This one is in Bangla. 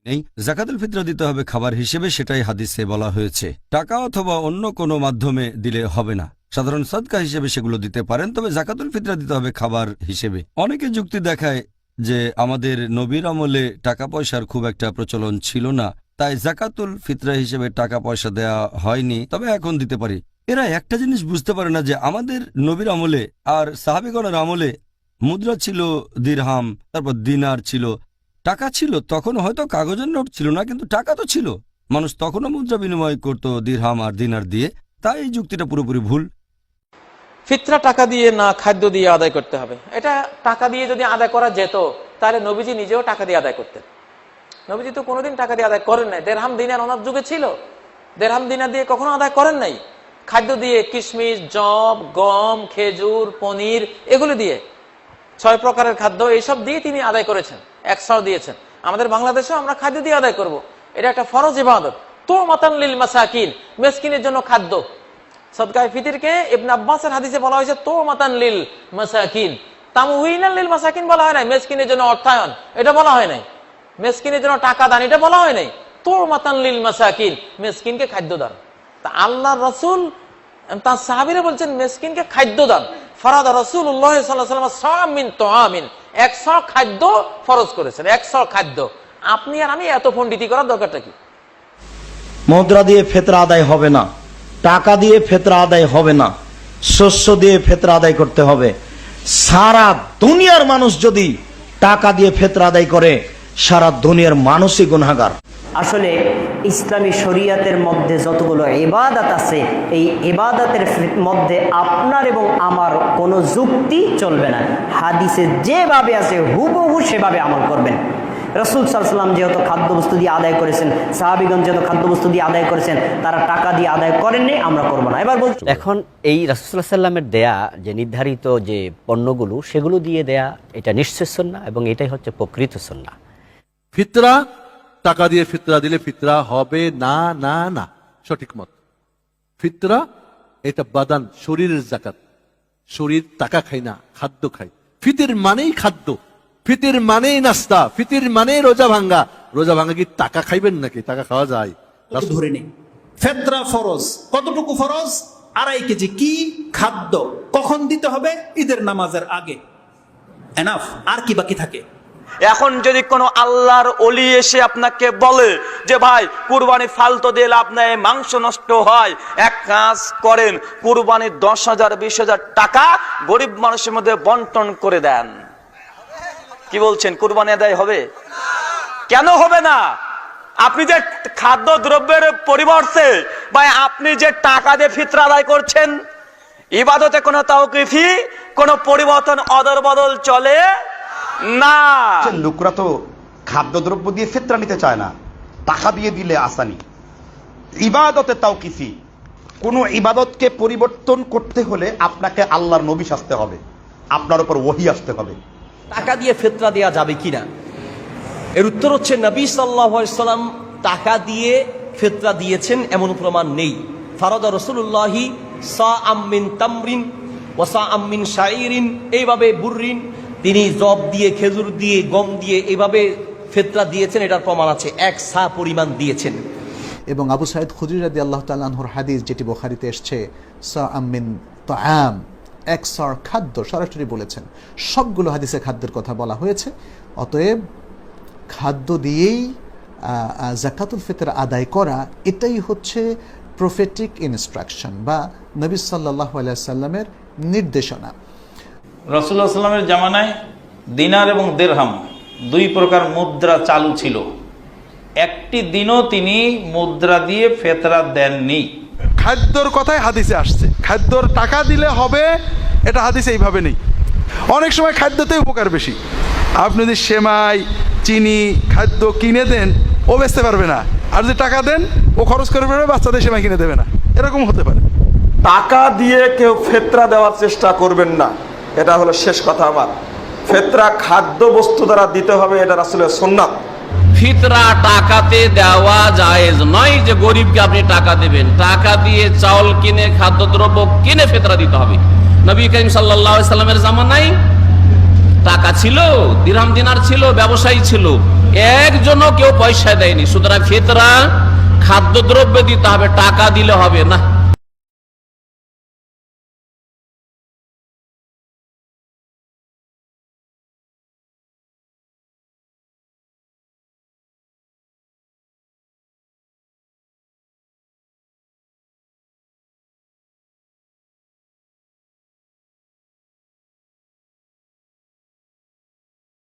নেই। যাকাতুল ফিতরা দিতে হবে খাবার হিসেবে, সেটাই হাদিসে বলা হয়েছে। টাকা অথবা অন্য কোনো মাধ্যমে দিলে হবে না। সাধারণ সদকা হিসেবে সেগুলো দিতে পারেন, তবে যাকাতুল ফিতরা দিতে হবে খাবার হিসেবে। অনেকে যুক্তি দেখায় যে আমাদের নবীর আমলে টাকা পয়সার খুব একটা প্রচলন ছিল না, তাই যাকাতুল ফিতরা হিসেবে টাকা পয়সা দেয়া হয়নি, তবে এখন দিতে পারি। এরা একটা জিনিস বুঝতে পারে না যে আমাদের নবীর আমলে আর সাহাবীগণের আমলে মুদ্রা ছিল দিরহাম, তারপর দিনার ছিল, টাকা ছিল। তখন হয়তো কাগজের নোট ছিল না, কিন্তু টাকা তো ছিল। মানুষ তখনও মুদ্রা বিনিময় করত দিরহাম আর দিনার দিয়ে। তাই এই যুক্তিটা পুরোপুরি ভুল। ফিতরা টাকা দিয়ে না, খাদ্য দিয়ে আদায় করতে হবে। এটা টাকা দিয়ে যদি আদায় করা যেত, তাহলে নবীজি নিজেও টাকা দিয়ে আদায় করতেন। নবীজি তো কোনোদিন টাকা দিয়ে আদায় করেন নাই। দেড়হাম দিনার ওনার যুগে ছিল, দেড়হাম দিনার দিয়ে কখনো আদায় করেন নাই। খাদ্য দিয়ে কিশমিশ, জব, গম, খেজুর, পনির, এগুলো দিয়ে 6 প্রকারের খাদ্য, এইসব দিয়ে তিনি আদায় করেছেন, 100 দিয়েছেন। আমাদের বাংলাদেশেও আমরা খাদ্য দিয়ে আদায় করব, এটা একটা ফরজ ইবাদত। তো মাতান লিল মাসাকিন, মিসকিনের জন্য খাদ্য। সদকায়ে ফিতরকে ইবনে আব্বাসের হাদিসে বলা হয়েছে তো মাতান লিল মাসাকিন, তামউইনান লিল মাসাকিন বলা হয় নাই। মিসকিনের জন্য অর্থায়ন এটা বলা হয় নাই, মিসকিনের জন্য টাকা দান এটা বলা হয় নাই। তো মাতান লিল মাসাকিন, মিসকিনকে খাদ্য দান। তা আল্লাহর রাসূল তার সাহাবীরা বলছেন মিসকিনকে খাদ্য দান। ফরাদা রাসূলুল্লাহ সাল্লাল্লাহু আলাইহি ওয়াসাল্লাম সামিন তুআমিন, 100 খাদ্য ফরজ করেছেন, 100 খাদ্য। আপনি আর আমি এত পণ্ডিতি করার দরকারটা কি? মুদ্রা দিয়ে ফিতরা আদায় হবে না, টাকা দিয়ে ফিতরা আদায় হবে না, শস্য দিয়ে ফিতরা আদায় করতে হবে। সারা দুনিয়ার মানুষ যদি টাকা দিয়ে ফিতরা আদায় করে, সারা দুনিয়ার মানুষই গুনাহগার। আসলে ইসলামী শরীয়তের মধ্যে যতগুলো ইবাদত আছে, এই ইবাদতের মধ্যে আপনার এবং আমার কোনো যুক্তি চলবে না। হাদিসে যেভাবে আছে হুবহু সেভাবে আমল করবেন। রাসূল সাল্লাল্লাহু আলাইহি ওয়াসাল্লাম যেহেতু খাদ্যবস্তু দিয়ে আদায় করেছেন, সাহাবীগণ যেহেতু খাদ্যবস্তু দিয়ে আদায় করেছেন, তারা টাকা দিয়ে আদায় করেননি, আমরা করবো না। এবার বলছি, এখন এই রাসূল সাল্লাল্লাহু আলাইহি ওয়াসাল্লামের দেয়া যে নির্ধারিত যে পণ্যগুলো, সেগুলো দিয়ে দেয়া এটা নিশ্চয় সুন্নাহ, এবং এটাই হচ্ছে প্রকৃত সুন্নাহ। ফিতরা টাকা দিয়ে ফিতরা দিলে ফিতরা হবে না, না না, সঠিক মত। ফিতরা এটা বাদান, শরীরের যাকাত। শরীর টাকা খায় না, খাদ্য খায়। ফিতর মানেই খাদ্য, ফিতর মানেই নাস্তা, ফিতর মানেই রোজা ভাঙ্গা। রোজা ভাঙ্গা কি টাকা খাইবেন নাকি? টাকা খাওয়া যায়? ধরে নেই ফিতরা ফরজ। কতটুকু ফরজ? 2.5 কেজি। কি খাদ্য? কখন দিতে হবে? ঈদের নামাজের আগে। এনাফ। আর কি বাকি থাকে? এখন যদি কোনো আল্লাহর ওলি এসে আপনাকে বলে যে ভাই কুরবানি ফালতু দিলে আপনার মাংস নষ্ট হয়, এক কাজ করেন, কুরবানির 10,000 20,000 টাকা গরিব মানুষের মধ্যে বন্টন করে দেন, কি বলছেন? কুরবানি আদায় হবে? কেন হবে না? আপনি যে খাদ্য দ্রব্যের পরিবর্তে বা আপনি যে টাকা দিয়ে ফিতরা আদায় করছেন, ইবাদতে কোনো তাওকিফি, কোনো পরিবর্তন অদল বদল চলে না। লোকরা তো খাদ্যদ্রব্য দিয়ে ফিতরা নিতে চায় না, টাকা দিয়ে দিলে আসানি। ইবাদতে তাওকিফি, কোন ইবাদতকে পরিবর্তন করতে হলে আপনাকে আল্লাহর নবী আসতে হবে, আপনার উপর ওহী আসতে হবে। টাকা দিয়ে ফিতরা দেওয়া যাবে কিনা, এর উত্তর হচ্ছে নবী সাল্লাল্লাহু আলাইহি ওয়াসাল্লাম টাকা দিয়ে ফিতরা দিয়েছেন এমন প্রমাণ নেই। ফারাদা রাসূলুল্লাহি সাআম মিন তামরিন ওয়া সাআম মিন শাইরিন, এইভাবে বুররিন, তিনি জব দিয়ে, খেজুর দিয়ে, গম দিয়ে এইভাবে ফিতরা দিয়েছেন, এটার প্রমাণ আছে। 1 সা পরিমাণ দিয়েছেন। এবং আবু সাঈদ খুদরি রাদিয়াল্লাহু তাআলা আনহুর হাদিস, যেটি বুখারীতে এসেছে, সাআম মিন তাআম, 1 সার খাদ্য, সরাসরি বলেছেন। সবগুলো হাদিসে খাদ্যের কথা বলা হয়েছে। অতএব খাদ্য দিয়েই যাকাতুল ফিতর আদায় করা, এটাই হচ্ছে প্রফেটিক ইনস্ট্রাকশন বা নবী সাল্লাল্লাহু আলাইহি সাল্লামের নির্দেশনা। রাসূলুল্লাহ সাল্লাল্লাহু আলাইহি ওয়াসাল্লামের জামানায় দিনার এবং দিরহাম 2 প্রকার মুদ্রা চালু ছিল। একটি দিনও তিনি মুদ্রা দিয়ে ফিতরা দেননি। খাদ্যর কথাই হাদিসে আসছে, খাদ্যর টাকা দিলে হবে, এটা হাদিসে এইভাবে নেই। অনেক সময় খাদ্যতে উপকার বেশি। আপনি যদি সেমাই, চিনি, খাদ্য কিনে দেন, ও বেচতে পারবে না, আর যদি টাকা দেন ও খরচ করে বেরোবে, বাচ্চাদের সেমাই কিনে দেবে না, এরকম হতে পারে। টাকা দিয়ে কেউ ফিতরা দেওয়ার চেষ্টা করবেন না, এটা হলো শেষ কথা আমার। ফিতরা খাদ্য বস্তু দ্বারা দিতে হবে, এটা রাসূলের সুন্নাত। ফিতরা টাকাতে দেওয়া জায়েজ নয় যে গরিবকে আপনি টাকা দেবেন। টাকা দিয়ে চাউল কিনে, খাদ্যদ্রব্য কিনে ফিতরা দিতে হবে। নবী করিম সাল্লাল্লাহু আলাইহি ওয়াসাল্লামের জামানায় টাকা ছিল, দিরহাম দিনার ছিল, ব্যবসায়ী ছিল, একজনও কেউ পয়সা দেয়নি। সুতরাং ফিতরা খাদ্যদ্রব্য দিতে হবে, টাকা দিলে হবে না।